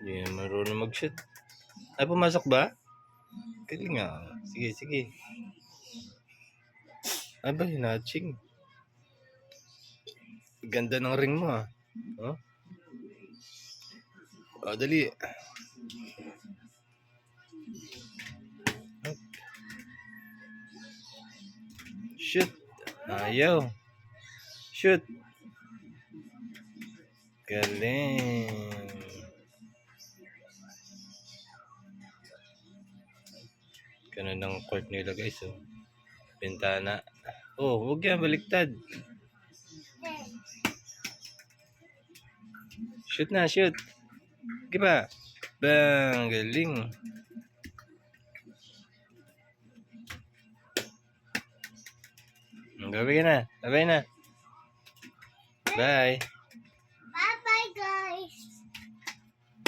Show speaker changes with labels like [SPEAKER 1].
[SPEAKER 1] Hindi na marunong mag-shoot. Ay, pumasok ba? Galing nga. Sige, sige. Ay ba, hinatching. Ganda ng ring mo ah. Oh? Oh, dali. Shoot. Ayaw. Shoot. Galing. Ganun ang court nila guys. Oh. Bintana. Oh, huwag yan. Baliktad. Shoot na, shoot. Sige pa. Bang. Galing. Gawin na. Gawin na. Bye.
[SPEAKER 2] Bye-bye, guys.